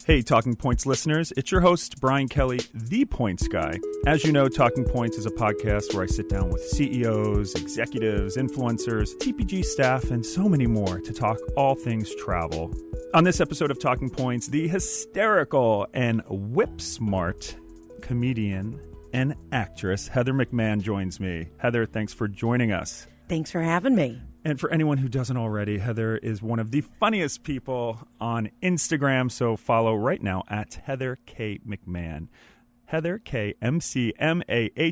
Hey, Talking Points listeners, it's your host, Brian Kelly, the Points Guy. As you know, Talking Points is a podcast where I sit down with CEOs, executives, influencers, TPG staff, and so many more to talk all things travel. On this episode of Talking Points, the hysterical and whip-smart comedian and actress Heather McMahan joins me. Heather, thanks for joining us. Thanks for having me. And for anyone who doesn't already, Heather is one of the funniest people on Instagram, so follow right now at Heather K. McMahan. Heather K. McMahan.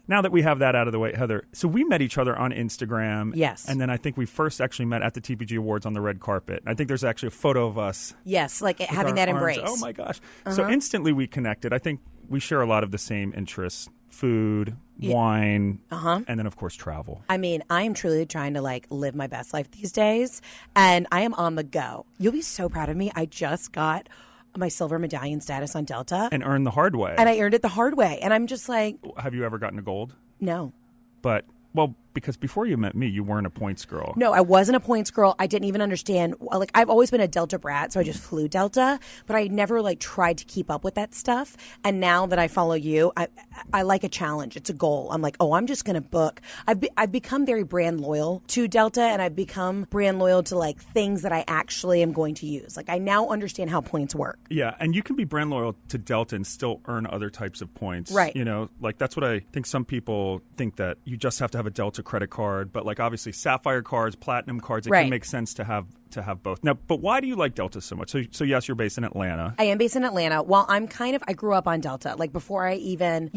Now that we have that out of the way, Heather, so we met each other on Instagram. Yes. And then I think we first actually met at the TPG Awards on the red carpet. I think there's actually a photo of us. Yes, like having that embrace. Oh, my gosh. So instantly we connected. I think we share a lot of the same interests. Food, wine, and then, of course, travel. I mean, I am truly trying to, live my best life these days, and I am on the go. You'll be so proud of me. I just got my silver medallion status on Delta. And earned the hard way. And I earned it the hard way, and I'm just like... Have you ever gotten a gold? No. But... Well, because before you met me, you weren't a points girl. No, I wasn't a points girl. I didn't even understand. I've always been a Delta brat, so I just flew Delta. But I never, tried to keep up with that stuff. And now that I follow you, I like a challenge. It's a goal. I'm like, I'm just going to book. I've become very brand loyal to Delta, and I've become brand loyal to, things that I actually am going to use. I now understand how points work. Yeah, and you can be brand loyal to Delta and still earn other types of points. Right. You know, that's what I think some people think, that you just have to have a Delta credit card, but obviously Sapphire cards, Platinum cards, it can make sense to have both. Now, but why do you like Delta so much? So yes, you're based in Atlanta. I am based in Atlanta. Well, I grew up on Delta. Before I even,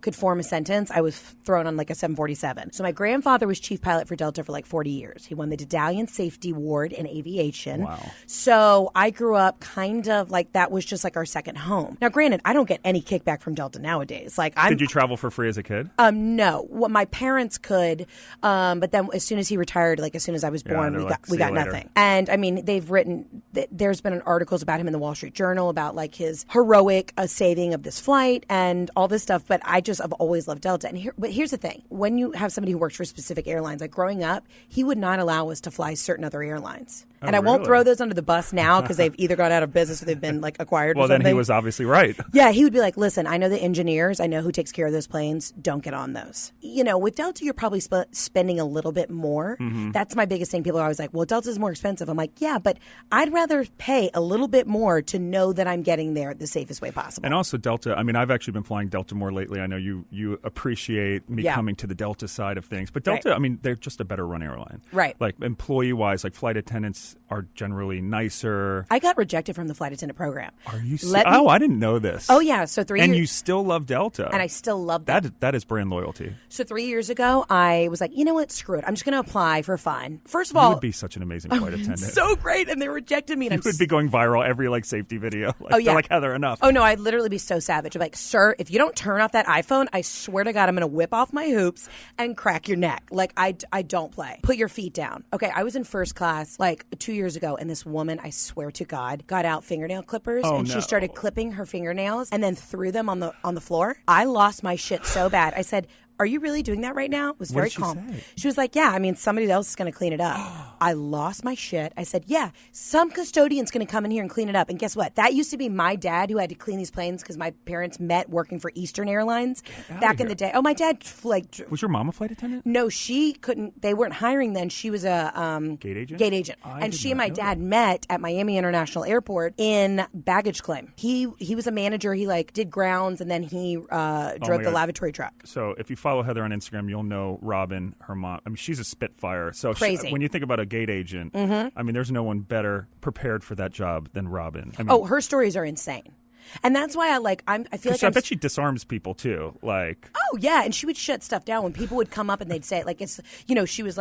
could form a sentence, I was thrown on a 747. So my grandfather was chief pilot for Delta for 40 years. He won the Medallion Safety Award in aviation. Wow. So I grew up kind of that was just our second home. Now, granted, I don't get any kickback from Delta nowadays. Did you travel for free as a kid? No. Well, my parents could, but then as soon as he retired, as soon as I was born, we got nothing. And I mean, there's been articles about him in the Wall Street Journal about his heroic saving of this flight and all this stuff. But I've always loved Delta. But here's the thing: when you have somebody who works for specific airlines, growing up, he would not allow us to fly certain other airlines. And I won't throw those under the bus now because they've either gone out of business or they've been acquired. Well, then he was obviously right. Yeah, he would be like, listen, I know the engineers. I know who takes care of those planes. Don't get on those. With Delta, you're probably spending a little bit more. Mm-hmm. That's my biggest thing. People are always like, well, Delta's more expensive. I'm like, yeah, but I'd rather pay a little bit more to know that I'm getting there the safest way possible. And also Delta, I mean, I've actually been flying Delta more lately. I know you appreciate me coming to the Delta side of things. But Delta, I mean, they're just a better run airline. Right. Employee-wise, flight attendants are generally nicer. I got rejected from the flight attendant program. Are you I didn't know this. Oh, yeah. So 3 years. And you still love Delta. And I still love that. That is brand loyalty. So 3 years ago, I was like, you know what? Screw it. I'm just going to apply for fun. First of all, you would be such an amazing flight attendant. So great. And they rejected me. And you would be going viral every safety video. They're like, Heather, enough. Oh, no. I'd literally be so savage. I'm like, sir, if you don't turn off that iPhone, I swear to God, I'm going to whip off my hoops and crack your neck. I don't play. Put your feet down. Okay. I was in first class 2 years ago, and this woman, I swear to God, got out fingernail clippers she started clipping her fingernails and then threw them on the floor. I lost my shit so bad. I said, are you really doing that right now? It was very calm. Say? She was like, yeah, I mean, somebody else is going to clean it up. I lost my shit. I said, yeah, some custodian's going to come in here and clean it up. And guess what? That used to be my dad who had to clean these planes because my parents met working for Eastern Airlines back in the day. Oh, my dad, was your mom a flight attendant? No, she couldn't. They weren't hiring then. She was a gate agent. Gate agent. And she and my dad met at Miami International Airport in baggage claim. He was a manager. He did grounds, and then he drove the lavatory truck. So if you follow Heather on Instagram, you'll know Robin, her mom. I mean, she's a spitfire. So crazy. When you think about a gate agent, I mean, there's no one better prepared for that job than Robin. I mean, her stories are insane. And that's why I feel like I bet she disarms people too. Oh yeah, and she would shut stuff down when people would come up and they'd say it's she was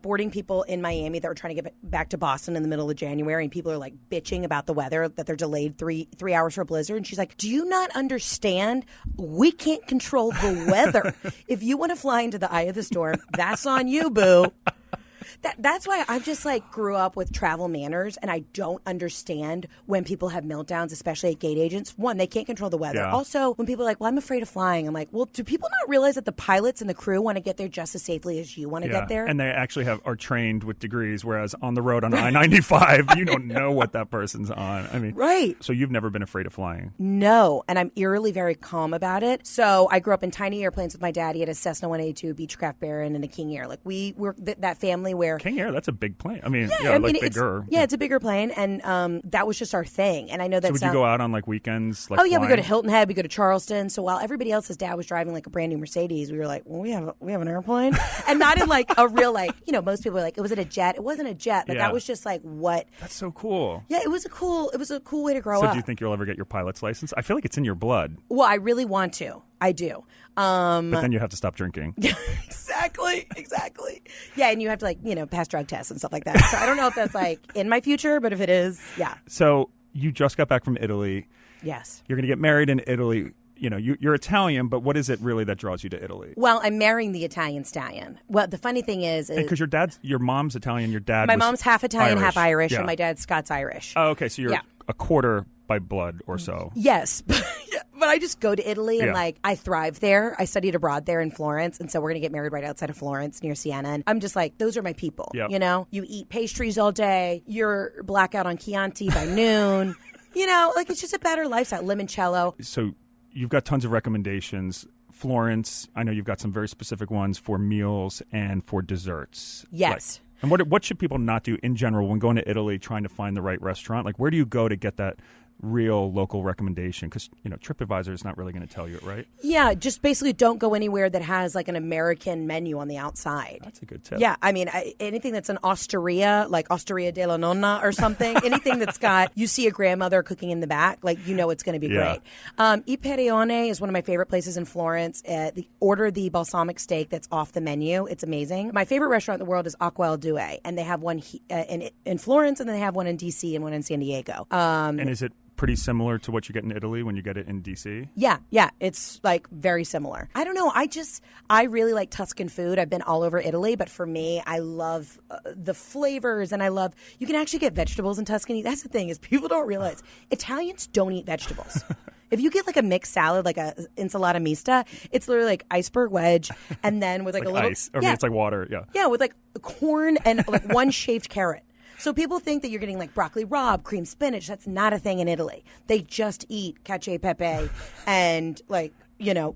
boarding people in Miami that were trying to get back to Boston in the middle of January, and people are bitching about the weather, that they're delayed three hours for a blizzard, and she's like, do you not understand? We can't control the weather. If you want to fly into the eye of the storm, that's on you, boo. That's why I've just like grew up with travel manners, and I don't understand when people have meltdowns, especially at gate agents. One, they can't control the weather. Yeah. Also, when people are like, well, I'm afraid of flying. I'm like, well, do people not realize that the pilots and the crew want to get there just as safely as you want to get there? And they actually are trained with degrees, whereas on the road on I-95, you don't know what that person's on. I mean, right. So you've never been afraid of flying? No, and I'm eerily very calm about it. So I grew up in tiny airplanes with my dad. He had a Cessna 182, Beechcraft Baron, and a King Air. Like we were that family where King Air, that's a big plane. I mean, bigger. It's a bigger plane, and that was just our thing. And I know that. So would you go out on like weekends? Like oh yeah, flying? we go to Hilton Head, we go to Charleston. So while everybody else's dad was driving like a brand new Mercedes, we were like, well, we have an airplane, and not in like a real like most people are like, was it a jet? It wasn't a jet, but that was just like what. That's so cool. Yeah, it was a cool way to grow up. So do you think you'll ever get your pilot's license? I feel like it's in your blood. Well, I really want to. I do. But then you have to stop drinking. Exactly. Yeah, and you have to pass drug tests and stuff like that. So I don't know if that's like in my future, but if it is, yeah. So you just got back from Italy. Yes. You're going to get married in Italy. You're Italian, but what is it really that draws you to Italy? Well, I'm marrying the Italian stallion. Well, the funny thing is because your mom's Italian, your dad. My mom's half Italian, half Irish, yeah. and my dad's Scots-Irish. Oh, okay. So you're a quarter by blood or so. Yes. But I just go to Italy and I thrive there. I studied abroad there in Florence, and so we're going to get married right outside of Florence near Siena. And I'm just like, those are my people. Yep. You eat pastries all day. You're blackout on Chianti by noon. It's just a better lifestyle. Limoncello. So you've got tons of recommendations. Florence, I know you've got some very specific ones for meals and for desserts. Yes. And what should people not do in general when going to Italy trying to find the right restaurant? Like, where do you go to get that real local recommendation? Because, TripAdvisor is not really going to tell you it, right? Yeah, just basically don't go anywhere that has like an American menu on the outside. That's a good tip. Yeah, I mean, anything that's an osteria, like Osteria della Nonna or something, anything that's got, you see a grandmother cooking in the back, like, it's going to be great. I Perione is one of my favorite places in Florence. Order the balsamic steak that's off the menu. It's amazing. My favorite restaurant in the world is Acqua al Due, and they have one in Florence, and then they have one in D.C. and one in San Diego. And is it pretty similar to what you get in Italy when you get it in D.C.? Yeah, it's like very similar. I don't know. I really like Tuscan food. I've been all over Italy, but for me, I love the flavors, and you can actually get vegetables in Tuscany. That's the thing is people don't realize Italians don't eat vegetables. If you get like a mixed salad, like a insalata mista, it's literally like iceberg wedge, and then with like a little ice. I mean, it's like water. Yeah, with like corn and like one shaved carrot. So people think that you're getting like broccoli rabe, cream spinach. That's not a thing in Italy. They just eat cacio e pepe and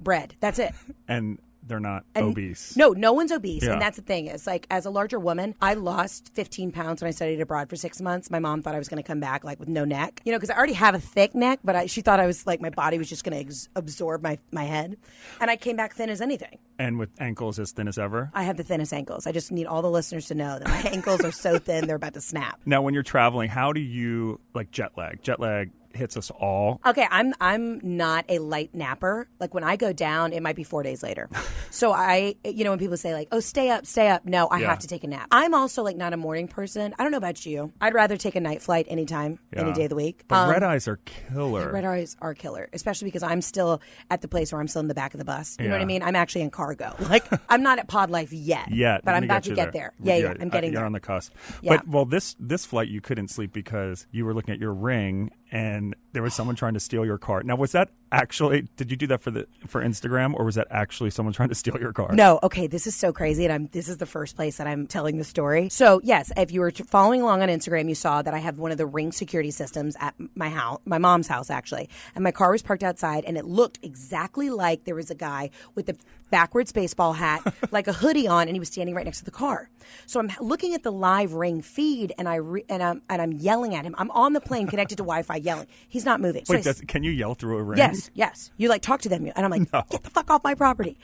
bread. That's it. And they're not obese. No one's obese. Yeah. And that's the thing. It's like, as a larger woman, I lost 15 pounds when I studied abroad for 6 months. My mom thought I was going to come back like with no neck, because I already have a thick neck, but she thought I was like, my body was just going to absorb my head. And I came back thin as anything. And with ankles as thin as ever? I have the thinnest ankles. I just need all the listeners to know that my ankles are so thin, they're about to snap. Now, when you're traveling, how do you, like jet lag? Jet lag hits us all. Okay, I'm not a light napper. Like when I go down, it might be 4 days later. So when people say like, oh, stay up. No, I have to take a nap. I'm also like not a morning person. I don't know about you. I'd rather take a night flight anytime, any day of the week. But red eyes are killer. Red eyes are killer, especially because I'm still at the place where I'm still in the back of the bus. You know what I mean? I'm actually in cargo. Like I'm not at pod life yet. But I'm about to get there. Yeah, I'm getting there. You're on the cusp. Yeah. But this flight you couldn't sleep because you were looking at your ring and there was someone trying to steal your car. Now, was that actually, did you do that for Instagram, or was that actually someone trying to steal your car? No. Okay, this is so crazy, and this is the first place that I'm telling the story. So, yes, if you were following along on Instagram, you saw that I have one of the Ring security systems at my house, my mom's house, actually. And my car was parked outside, and it looked exactly like there was a guy with the backwards baseball hat, like a hoodie on, and he was standing right next to the car. So I'm looking at the live Ring feed, and I'm yelling at him. I'm on the plane connected to Wi-Fi yelling. He's not moving. Wait, can you yell through a Ring? Yes. You like talk to them, and I'm like, no. Get the fuck off my property.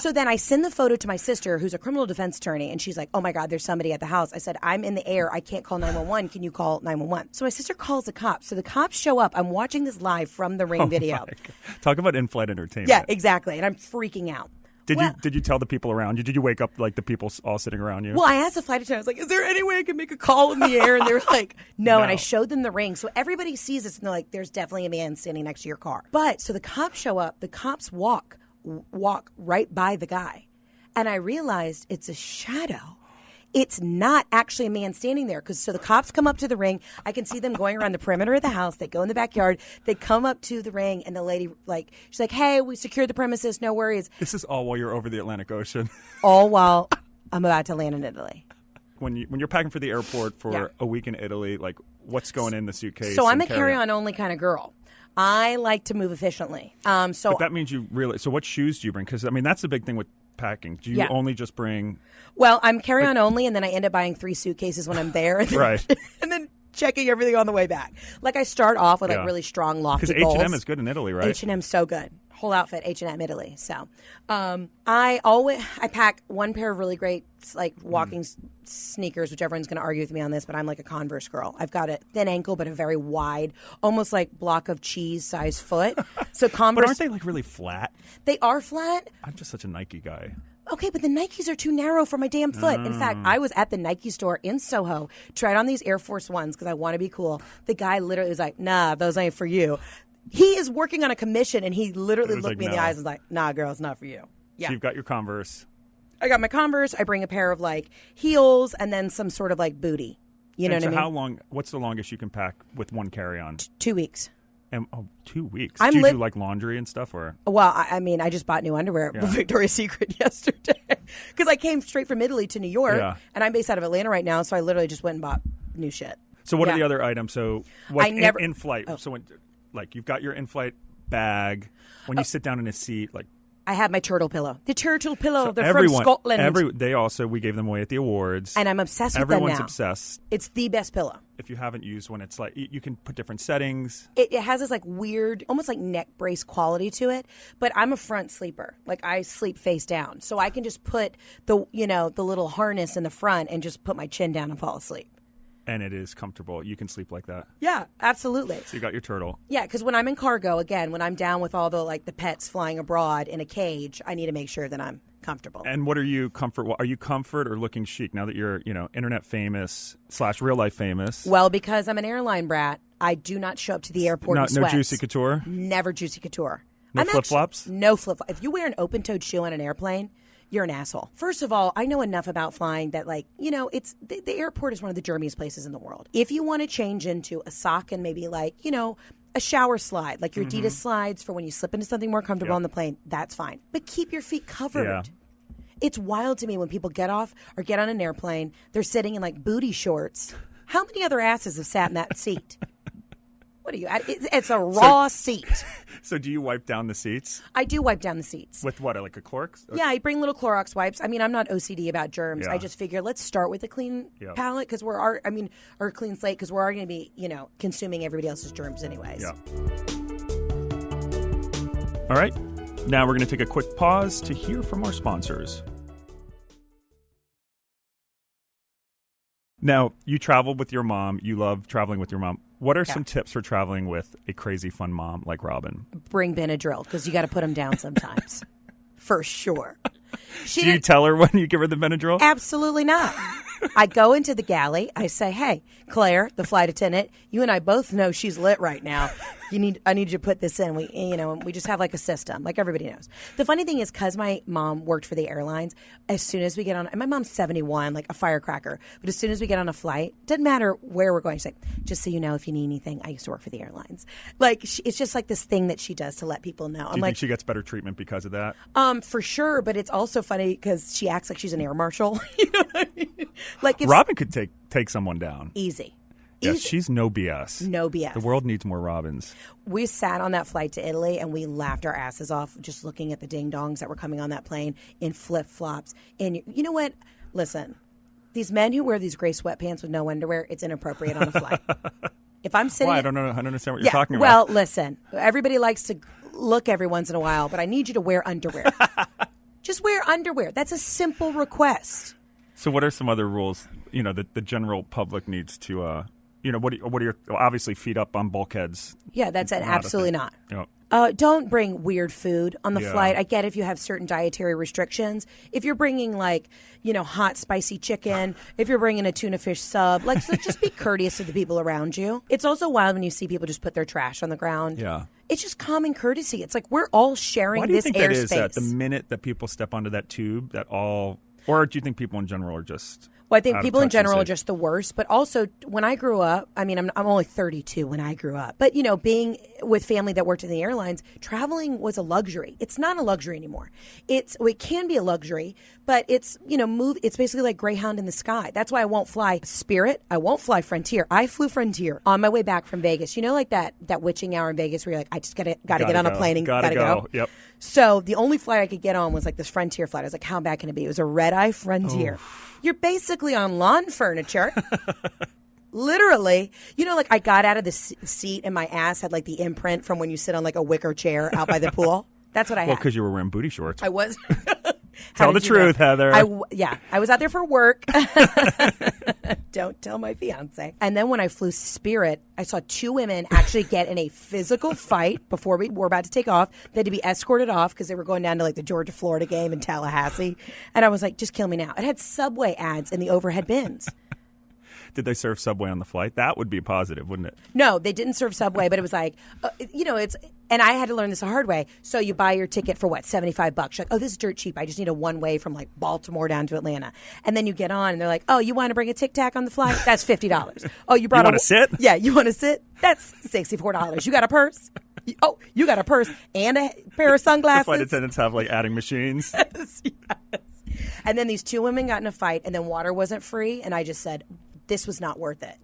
So then I send the photo to my sister, who's a criminal defense attorney, and she's like, oh my God, there's somebody at the house. I said, I'm in the air. I can't call 911. Can you call 911? So my sister calls the cops. So the cops show up. I'm watching this live from the Ring video. Talk about in-flight entertainment. Yeah, exactly. And I'm freaking out. Did you tell the people around you? Did you wake up like the people all sitting around you? Well, I asked the flight attendant, I was like, is there any way I can make a call in the air? And they were like, no. And I showed them the Ring. So everybody sees this and they're like, there's definitely a man standing next to your car. But so the cops show up, the cops walk right by the guy. And I realized it's a shadow. It's not actually a man standing there. So the cops come up to the ring. I can see them going around the perimeter of the house. They go in the backyard. They come up to the ring, and the lady, she's like, hey, we secured the premises. No worries. This is all while you're over the Atlantic Ocean. All while I'm about to land in Italy. When you're packing for the airport for a week in Italy, like what's going in the suitcase? So I'm a carry-on only kind of girl. I like to move efficiently. But that means you really. So what shoes do you bring? Because I mean that's the big thing with packing. Do you only just bring? Well, I'm carry-on only, and then I end up buying 3 suitcases when I'm there, and then, right? And then checking everything on the way back. Like I start off with like really strong lofty goals. Because H&M is good in Italy, right? H&M's so good. Whole outfit H&M Italy. So I pack one pair of really great like walking sneakers, which everyone's going to argue with me on this, but I'm like a Converse girl. I've got a thin ankle but a very wide, almost like block of cheese size foot. So Converse. But aren't they like really flat? They are flat. I'm just such a Nike guy. Okay, but the Nikes are too narrow for my damn foot. In fact, I was at the Nike store in Soho, tried on these Air Force Ones because I want to be cool. The guy literally was like, nah, those ain't for you. He is working on a commission, and he literally looked me in the eyes and was like, nah, girl, it's not for you. Yeah. So you've got your Converse. I got my Converse. I bring a pair of, like, heels and then some sort of, like, booty. You know what I mean? How long, what's the longest you can pack with one carry-on? 2 weeks. And 2 weeks? Do you do, like, laundry and stuff? Or? Well, I mean, I just bought new underwear at Victoria's Secret yesterday because I came straight from Italy to New York, and I'm based out of Atlanta right now, so I literally just went and bought new shit. So what are the other items? So what in flight? Oh. So when, like, you've got your in-flight bag. When you sit down in a seat, like, I have my turtle pillow. The turtle pillow, they're from Scotland. We gave them away at the awards. And I'm obsessed with them now. Everyone's obsessed. It's the best pillow. If you haven't used one, it's like you can put different settings. It has this like weird, almost like neck brace quality to it. But I'm a front sleeper. Like I sleep face down. So I can just put the little harness in the front and just put my chin down and fall asleep. And it is comfortable. You can sleep like that. Yeah, absolutely. So you got your turtle. Yeah, because when I'm in cargo, again, when I'm down with all the pets flying abroad in a cage, I need to make sure that I'm comfortable. And what are you comfort? Are you comfort or looking chic now that you're internet famous / real life famous? Well, because I'm an airline brat, I do not show up to the airport in sweats. No juicy couture. Never juicy couture. No flip flops. No flip flops. If you wear an open toed shoe on an airplane, you're an asshole. First of all, I know enough about flying that, it's the airport is one of the germiest places in the world. If you want to change into a sock and maybe a shower slide, like your Adidas slides for when you slip into something more comfortable on the plane, that's fine. But keep your feet covered. Yeah. It's wild to me when people get off or get on an airplane, they're sitting in like booty shorts. How many other asses have sat in that seat? What are you? It's a raw seat. So do you wipe down the seats? I do wipe down the seats. With what, like a Clorox? Yeah, I bring little Clorox wipes. I mean, I'm not OCD about germs. I just figure let's start with a clean palette because or a clean slate because we're already going to be, consuming everybody else's germs anyways. Yeah. All right. Now we're going to take a quick pause to hear from our sponsors. Now, you traveled with your mom. You love traveling with your mom. What are some tips for traveling with a crazy fun mom like Robin? Bring Benadryl because you got to put them down sometimes. For sure. Do you tell her when you give her the Benadryl? Absolutely not. I go into the galley. I say, hey, Claire, the flight attendant, you and I both know she's lit right now. I need you to put this in. We just have like a system, like everybody knows. The funny thing is, because my mom worked for the airlines, as soon as we get on, and my mom's 71, like a firecracker, but as soon as we get on a flight, doesn't matter where we're going. She's like, just so you know, if you need anything, I used to work for the airlines. Like, it's just like this thing that she does to let people know. Do you think she gets better treatment because of that? For sure, but it's also funny because she acts like she's an air marshal. You know what I mean? Like Robin could take someone down. Easy. Yeah, she's no BS. No BS. The world needs more Robins. We sat on that flight to Italy and we laughed our asses off just looking at the ding-dongs that were coming on that plane in flip-flops. And you know what? Listen, these men who wear these gray sweatpants with no underwear, it's inappropriate on a flight. If I'm sitting... Well, I don't know. I don't understand what you're talking about. Well, listen, everybody likes to look every once in a while, but I need you to wear underwear. Just wear underwear. That's a simple request. So what are some other rules, that the general public needs to... what are your obviously feet up on bulkheads? Yeah, that's absolutely not. Yep. Don't bring weird food on the flight. I get if you have certain dietary restrictions. If you're bringing hot spicy chicken, if you're bringing a tuna fish sub, just be courteous to the people around you. It's also wild when you see people just put their trash on the ground. Yeah. It's just common courtesy. It's like we're all sharing this airspace. Why do you think that is? The minute that people step onto that tube, or do you think people in general are just... Well, I think people in general are just the worst. But also, when I grew up, I mean, I'm only 32 when I grew up. But, being with family that worked in the airlines, traveling was a luxury. It's not a luxury anymore. It can be a luxury, but it's, it's basically like Greyhound in the sky. That's why I won't fly Spirit. I won't fly Frontier. I flew Frontier on my way back from Vegas. Like that witching hour in Vegas where you're like, I just gotta get on a plane and gotta go. Yep. So the only flight I could get on was like this Frontier flight. I was like, how bad can it be? It was a red-eye Frontier. You're basically on lawn furniture. Literally. Like I got out of the seat and my ass had like the imprint from when you sit on like a wicker chair out by the pool. That's what I had. Well, because you were wearing booty shorts. I was. Tell the truth, Heather. I was out there for work. Don't tell my fiance. And then when I flew Spirit, I saw two women actually get in a physical fight before we were about to take off. They had to be escorted off because they were going down to like the Georgia-Florida game in Tallahassee. And I was like, just kill me now. It had Subway ads in the overhead bins. Did they serve Subway on the flight? That would be a positive, wouldn't it? No, they didn't serve Subway, but it was like, and I had to learn this the hard way. So you buy your ticket for what, $75? You're like, oh, this is dirt cheap. I just need a one-way from like Baltimore down to Atlanta. And then you get on and they're like, oh, you want to bring a Tic Tac on the flight? That's $50. Oh, you want to sit? Yeah, you want to sit? That's $64. You got a purse? Oh, you got a purse and a pair of sunglasses? The flight attendants have like adding machines. Yes. And then these two women got in a fight and then water wasn't free. And I just said, this was not worth it.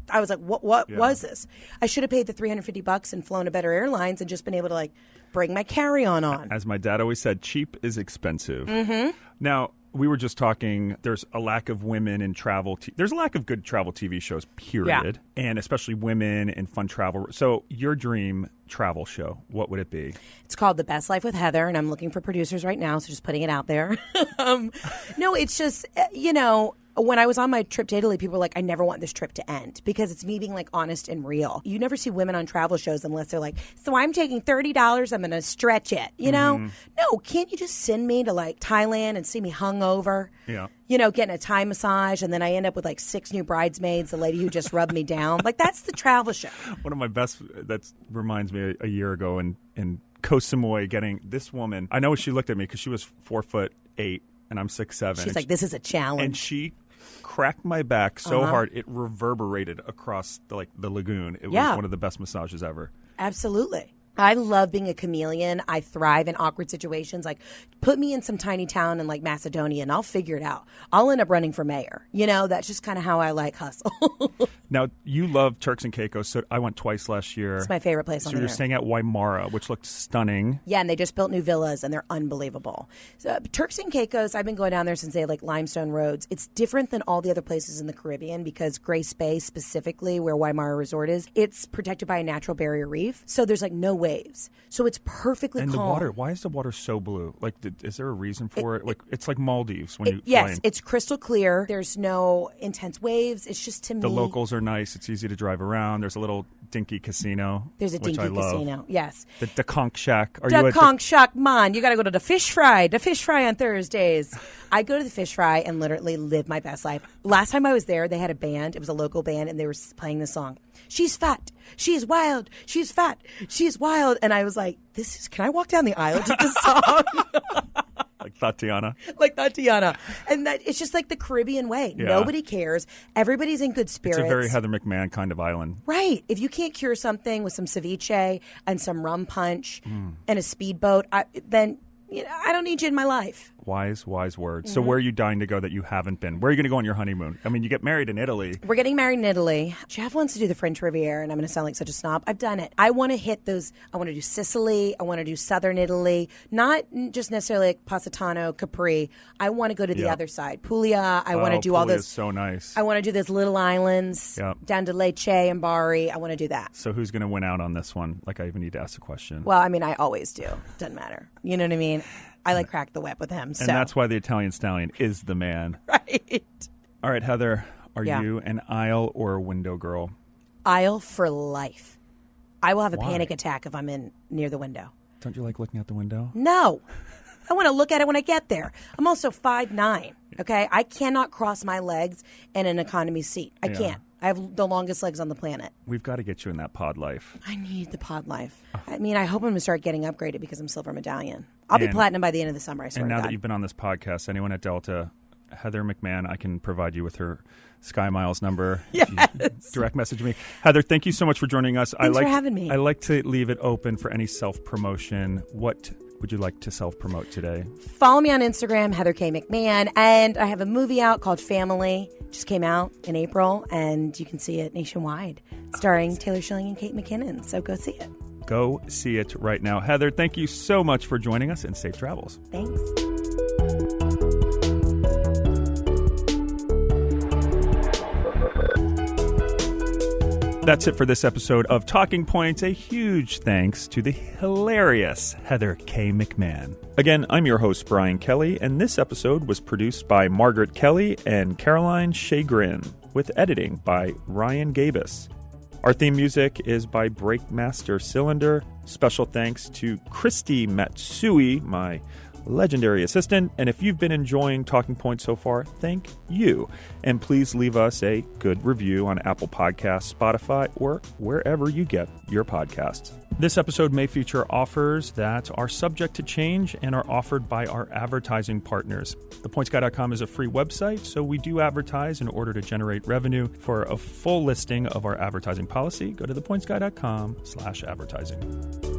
I was like, what was this? I should have paid the $350 and flown a better airlines and just been able to like bring my carry-on on. As my dad always said, cheap is expensive. Mm-hmm. Now, we were just talking, there's a lack of women in travel. There's a lack of good travel TV shows, period. Yeah. And especially women in fun travel. So your dream travel show, what would it be? It's called The Best Life with Heather, and I'm looking for producers right now, so just putting it out there. No, it's just, when I was on my trip to Italy, people were like, I never want this trip to end because it's me being like honest and real. You never see women on travel shows unless they're like, so I'm taking $30, I'm going to stretch it, No, can't you just send me to like Thailand and see me hungover? Yeah. Getting a Thai massage and then I end up with like 6 new bridesmaids, the lady who just rubbed me down. Like that's the travel show. One of my best, that reminds me a year ago in Koh Samui getting this woman. I know she looked at me because she was 4'8" and I'm 6'7". She's like, this is a challenge. And she cracked my back so hard it reverberated across the lagoon. It was one of the best massages ever. Absolutely. I love being a chameleon. I thrive in awkward situations. Like, put me in some tiny town in like Macedonia and I'll figure it out. I'll end up running for mayor. That's just kind of how I like hustle. Now, you love Turks and Caicos. So I went twice last year. It's my favorite place on the earth. So you're staying at Waimara, which looked stunning. Yeah, and they just built new villas and they're unbelievable. So, Turks and Caicos, I've been going down there since they had like limestone roads. It's different than all the other places in the Caribbean because Grace Bay specifically, where Waimara Resort is, it's protected by a natural barrier reef. So there's like no waves. So it's perfectly calm. And the water, why is the water so blue? Like, is there a reason for it? Like, it's like Maldives when you fly Yes, in. it's crystal clear. There's no intense waves. It's just, to me, the locals are nice. It's easy to drive around. There's a little dinky casino. There's a dinky casino, yes. The Conch Shack. Conch Shack, man. You got to go to the fish fry. The fish fry on Thursdays. I go to the fish fry and literally live my best life. Last time I was there, they had a band. It was a local band, and they were playing this song. She's fat. She's wild. She's fat. She's wild. And I was like, can I walk down the aisle to this song? Like Tatiana. Like Tatiana. And it's just like the Caribbean way. Yeah. Nobody cares. Everybody's in good spirits. It's a very Heather McMahan kind of island. Right. If you can't cure something with some ceviche and some rum punch and a speedboat, then I don't need you in my life. Wise words. Mm-hmm. So where are you dying to go that you haven't been? Where are you going to go on your honeymoon? I mean, you get married in Italy. We're getting married in Italy. Jeff wants to do the French Riviera, and I'm going to sound like such a snob. I've done it. I want to hit those. I want to do Sicily. I want to do southern Italy. Not just necessarily like Positano, Capri. I want to go to the other side. Puglia. I want to do all those. Puglia's so nice. I want to do those little islands down to Lecce and Bari. I want to do that. So who's going to win out on this one? Like, I even need to ask the question. Well, I mean, I always do. Doesn't matter. You know what I mean? I like crack the whip with him. And that's why the Italian stallion is the man. Right. All right, Heather, are you an aisle or a window girl? Aisle for life. I will have a panic attack if I'm near the window. Don't you like looking out the window? No. I want to look at it when I get there. I'm also 5'9", okay? I cannot cross my legs in an economy seat. I can't. I have the longest legs on the planet. We've got to get you in that pod life. I need the pod life. I mean, I hope I'm going to start getting upgraded because I'm silver medallion. I'll be platinum by the end of the summer, I swear to God. And now that you've been on this podcast, anyone at Delta Heather McMahan. I can provide you with her Sky Miles number. Yes. Direct message me. Heather, thank you so much for joining us. Thanks for having me. I like to leave it open for any self-promotion. What would you like to self-promote today? Follow me on Instagram, Heather K. McMahan. And I have a movie out called Family. Just came out in April, and you can see it nationwide, starring Taylor Schilling and Kate McKinnon. So go see it. Go see it right now. Heather, thank you so much for joining us, and safe travels. Thanks. That's it for this episode of Talking Points. A huge thanks to the hilarious Heather K. McMahan. Again, I'm your host, Brian Kelly, and this episode was produced by Margaret Kelly and Caroline Chagrin, with editing by Ryan Gabus. Our theme music is by Breakmaster Cylinder. Special thanks to Christy Matsui, my legendary assistant. And if you've been enjoying Talking Points so far, thank you. And please leave us a good review on Apple Podcasts, Spotify, or wherever you get your podcasts. This episode may feature offers that are subject to change and are offered by our advertising partners. ThePointsGuy.com is a free website, so we do advertise in order to generate revenue. For a full listing of our advertising policy, go to ThePointsGuy.com/advertising.